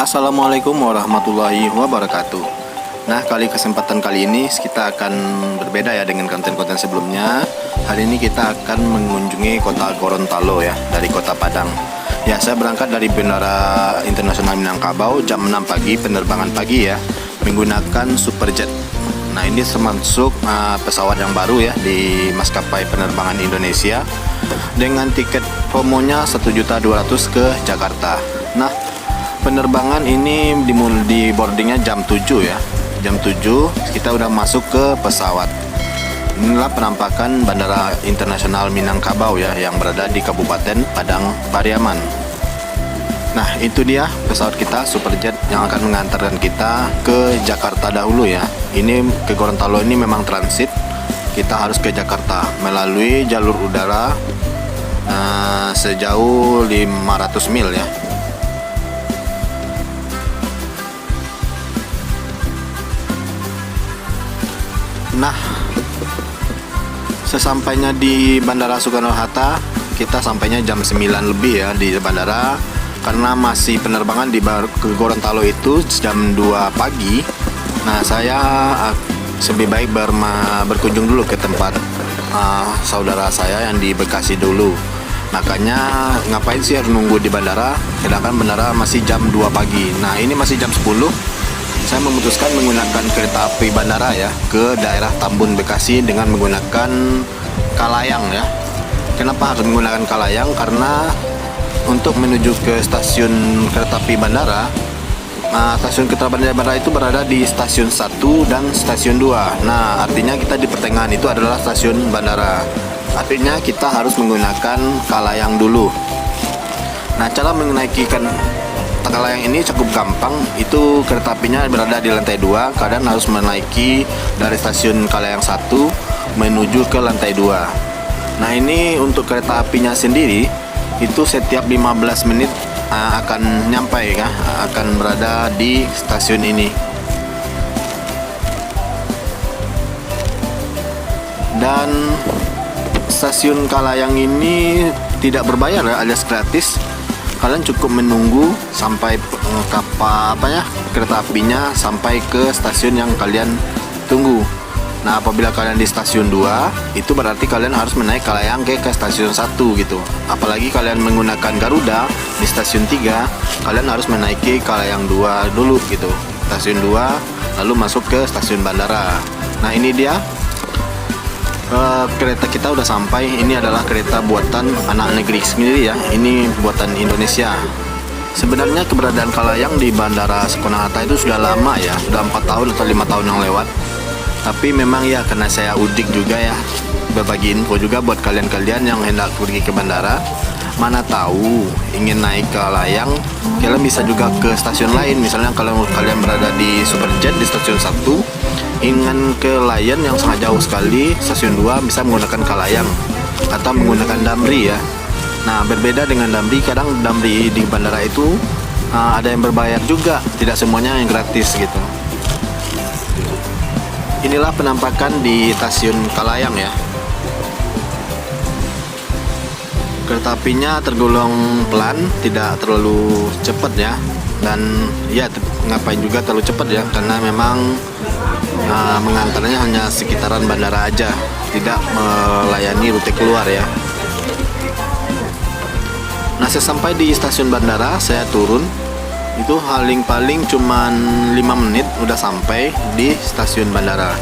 Assalamualaikum warahmatullahi wabarakatuh. Nah, kesempatan kali ini kita akan berbeda ya dengan konten-konten sebelumnya. Hari ini kita akan mengunjungi kota Gorontalo ya, dari kota Padang. Ya, saya berangkat dari Bandara Internasional Minangkabau jam 6 pagi, penerbangan pagi ya, menggunakan Superjet. Nah, ini termasuk pesawat yang baru ya di maskapai penerbangan Indonesia dengan tiket promonya 1.200.000 ke Jakarta. Nah, penerbangan ini di boardingnya jam 7 ya. Jam 7 kita udah masuk ke pesawat. Inilah penampakan Bandara Internasional Minangkabau ya, yang berada di Kabupaten Padang Pariaman. Nah, itu dia pesawat kita Superjet yang akan mengantarkan kita ke Jakarta dahulu ya. Ini ke Gorontalo ini memang transit. Kita harus ke Jakarta melalui jalur udara sejauh 500 mil ya. Nah, sesampainya di Bandara Soekarno-Hatta, kita sampainya jam 9 lebih ya di bandara. Karena masih penerbangan ke Gorontalo itu jam 2 pagi. Nah, saya lebih baik berkunjung dulu ke tempat saudara saya yang di Bekasi dulu. Makanya ngapain sih harus nunggu di bandara, sedangkan bandara masih jam 2 pagi. Nah, ini masih jam 10. Saya memutuskan menggunakan kereta api bandara ya ke daerah Tambun, Bekasi dengan menggunakan Kalayang ya. Kenapa harus menggunakan Kalayang? Karena untuk menuju ke stasiun kereta api bandara, stasiun kereta api bandara itu berada di stasiun 1 dan stasiun 2. Nah, artinya kita di pertengahan itu adalah stasiun bandara. Artinya kita harus menggunakan Kalayang dulu. Nah, cara menaikkan Kalayang ini cukup gampang. Itu kereta apinya berada di lantai 2. Kalian harus menaiki dari stasiun Kalayang 1 menuju ke lantai 2. Nah, ini untuk kereta apinya sendiri itu setiap 15 menit akan nyampai ya, akan berada di stasiun ini. Dan stasiun Kalayang ini tidak berbayar ya, alias gratis. Kalian cukup menunggu sampai kereta apinya sampai ke stasiun yang kalian tunggu. Nah, apabila kalian di stasiun 2, itu berarti kalian harus menaik Kalayang ke stasiun 1 gitu. Apalagi kalian menggunakan Garuda di stasiun 3, kalian harus menaiki Kalayang 2 dulu gitu. Stasiun 2 lalu masuk ke stasiun bandara. Nah, ini dia kereta kita udah sampai. Ini adalah kereta buatan anak negeri sendiri ya. Ini buatan Indonesia. Sebenarnya keberadaan Kalayang di Bandara Soekarno-Hatta itu sudah lama ya, sudah 4 tahun atau 5 tahun yang lewat. Tapi memang ya, karena saya udik juga ya, berbagi info juga buat kalian-kalian yang hendak pergi ke bandara. Mana tahu ingin naik ke Kalayang, kalian bisa juga ke stasiun lain. Misalnya kalau kalian berada di Superjet di stasiun 1, ingin ke Lion yang sangat jauh sekali, stasiun 2 bisa menggunakan Kalayang atau menggunakan Damri ya. Nah, berbeda dengan Damri, kadang Damri di bandara itu ada yang berbayar juga, tidak semuanya yang gratis gitu. Inilah penampakan di stasiun Kalayang ya. Kereta apinya tergolong pelan, tidak terlalu cepat ya. Dan ya, ngapain juga terlalu cepat ya, karena memang mengantarnya hanya sekitaran bandara aja, tidak melayani rute keluar ya. Nah, sesampai di stasiun bandara, saya turun. Itu paling cuman 5 menit udah sampai di stasiun bandara.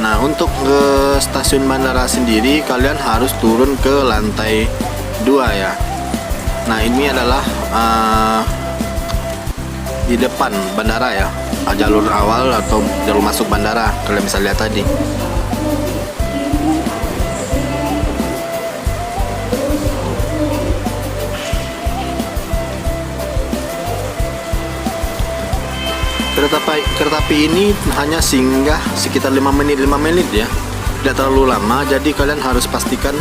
Nah, untuk ke stasiun bandara sendiri kalian harus turun ke lantai 2 ya. Nah, ini adalah di depan bandara ya, jalur awal atau jalur masuk bandara. Kalian bisa lihat tadi. Kereta api ini hanya singgah sekitar 5 menit ya, tidak terlalu lama. Jadi kalian harus pastikan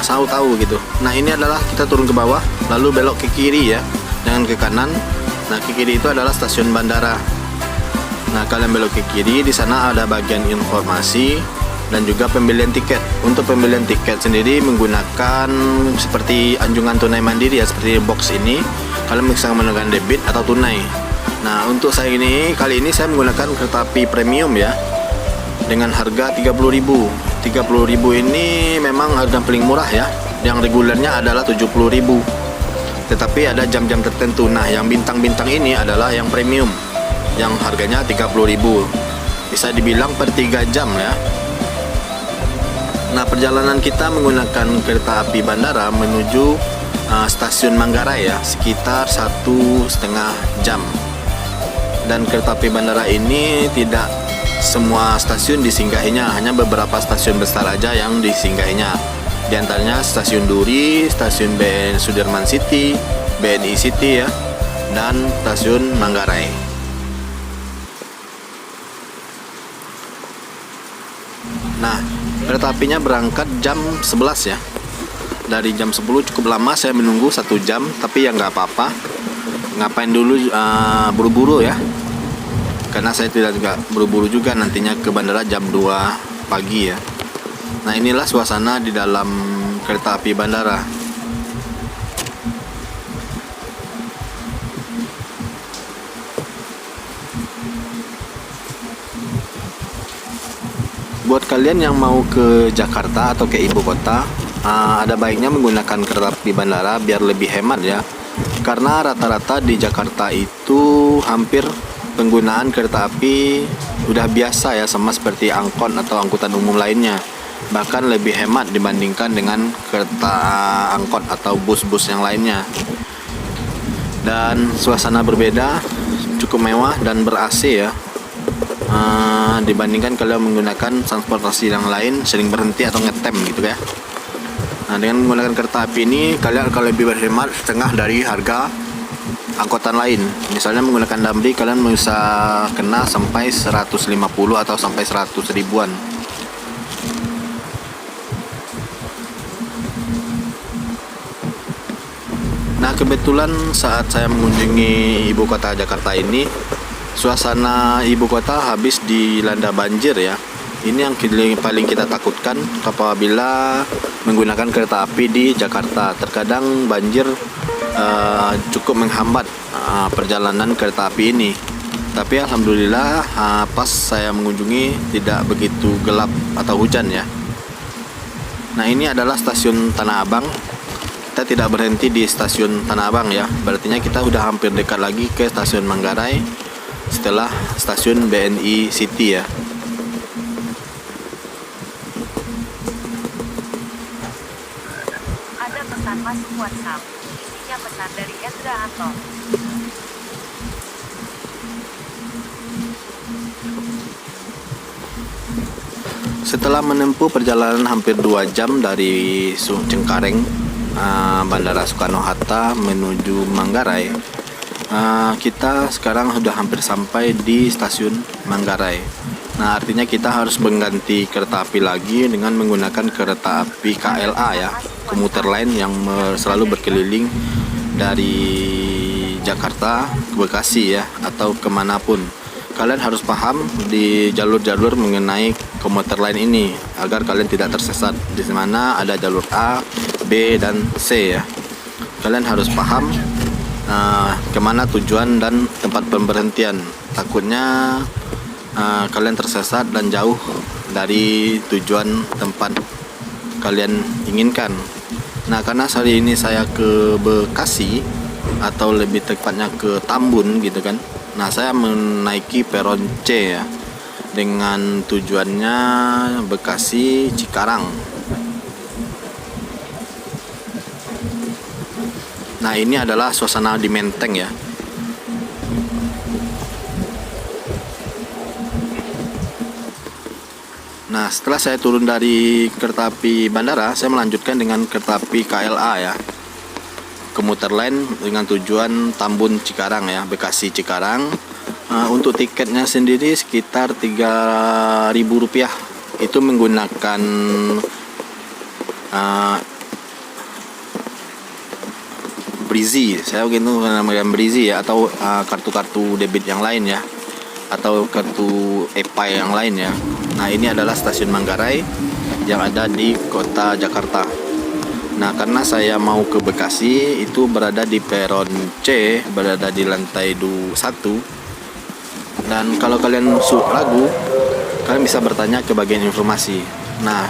tahu gitu. Nah, ini adalah kita turun ke bawah lalu belok ke kiri ya, jangan ke kanan. Nah, ke kiri itu adalah stasiun bandara. Nah, kalian belok ke kiri, di sana ada bagian informasi dan juga pembelian tiket. Untuk pembelian tiket sendiri menggunakan seperti anjungan tunai mandiri ya, seperti box ini. kalian bisa menggunakan debit atau tunai. Nah, untuk saya kali ini saya menggunakan kereta api premium ya, dengan harga 30.000. 30.000 ini memang harga paling murah ya. Yang regulernya adalah 70.000. Tetapi ada jam-jam tertentu. Nah, yang bintang-bintang ini adalah yang premium, yang harganya 30.000. Bisa dibilang per 3 jam ya. Nah, perjalanan kita menggunakan kereta api bandara menuju stasiun Manggarai ya, sekitar 1,5 jam. Dan kereta api bandara ini tidak semua stasiun disinggahinya, hanya beberapa stasiun besar aja yang disinggahinya. Di antaranya stasiun Duri, stasiun Sudirman City, BNI City ya, dan stasiun Manggarai. Nah, kereta apinya berangkat jam 11 ya. Dari jam 10 cukup lama saya menunggu 1 jam, tapi ya nggak apa-apa. Ngapain dulu buru-buru ya. Karena saya tidak juga buru-buru juga nantinya ke bandara jam 2 pagi ya. Nah, inilah suasana di dalam kereta api bandara. Buat kalian yang mau ke Jakarta atau ke ibu kota, ada baiknya menggunakan kereta api bandara biar lebih hemat ya. Karena rata-rata di Jakarta itu hampir penggunaan kereta api udah biasa ya, sama seperti angkot atau angkutan umum lainnya. Bahkan lebih hemat dibandingkan dengan kereta angkot atau bus-bus yang lainnya. Dan suasana berbeda, cukup mewah dan ber-AC ya. Dibandingkan kalian menggunakan transportasi yang lain sering berhenti atau ngetem gitu ya. Nah, dengan menggunakan kereta api ini kalian akan lebih berhemat setengah dari harga angkutan lain. Misalnya menggunakan Damri, kalian bisa kena sampai 150 atau sampai 100 ribuan. Nah, kebetulan saat saya mengunjungi ibu kota Jakarta ini, suasana ibu kota habis dilanda banjir ya. Ini yang paling kita takutkan apabila menggunakan kereta api di Jakarta. Terkadang banjir cukup menghambat perjalanan kereta api ini. Tapi alhamdulillah pas saya mengunjungi tidak begitu gelap atau hujan ya. Nah, ini adalah stasiun Tanah Abang. Kita tidak berhenti di stasiun Tanah Abang ya. Berarti kita udah hampir dekat lagi ke stasiun Manggarai setelah stasiun BNI City ya. Ada pesan masuk WhatsApp. Isinya pesan dari Endra Anton. Setelah menempuh perjalanan hampir 2 jam dari Cengkareng, Bandara Soekarno-Hatta menuju Manggarai, kita sekarang sudah hampir sampai di stasiun Manggarai. Nah, artinya kita harus mengganti kereta api lagi dengan menggunakan kereta api KLA ya, komuter lain yang selalu berkeliling dari Jakarta ke Bekasi ya, atau kemanapun. Kalian harus paham di jalur-jalur mengenai komuter lain ini agar kalian tidak tersesat. Di mana ada jalur A, B, dan C ya. Kalian harus paham kemana tujuan dan tempat pemberhentian. Takutnya kalian tersesat dan jauh dari tujuan tempat kalian inginkan. Nah, karena hari ini saya ke Bekasi, atau lebih tepatnya ke Tambun gitu kan. Nah, saya menaiki peron C ya, dengan tujuannya Bekasi Cikarang. Nah, ini adalah suasana di Menteng ya. Nah, setelah saya turun dari kereta api bandara, saya melanjutkan dengan kereta api KLA ya, komuter lain dengan tujuan Tambun Cikarang ya, Bekasi Cikarang. Untuk tiketnya sendiri sekitar Rp3.000. Itu menggunakan Brizi, saya begitu namanya Brizi ya, atau kartu-kartu debit yang lain ya, atau kartu EPAY yang lain ya. Nah, ini adalah stasiun Manggarai yang ada di kota Jakarta. Nah, karena saya mau ke Bekasi, itu berada di peron C, berada di lantai 1. Dan kalau kalian ragu, kalian bisa bertanya ke bagian informasi. Nah,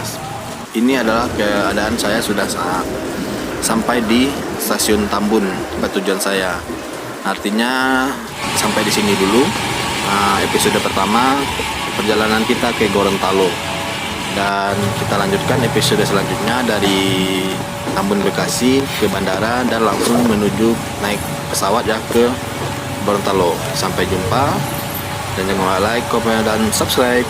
ini adalah keadaan saya sudah sampai di stasiun Tambun, tempat tujuan saya. Artinya sampai di sini dulu episode pertama perjalanan kita ke Gorontalo. Dan kita lanjutkan episode selanjutnya dari Tambun Bekasi ke bandara dan langsung menuju naik pesawat ya ke Gorontalo. Sampai jumpa dan jangan lupa like, komen, dan subscribe.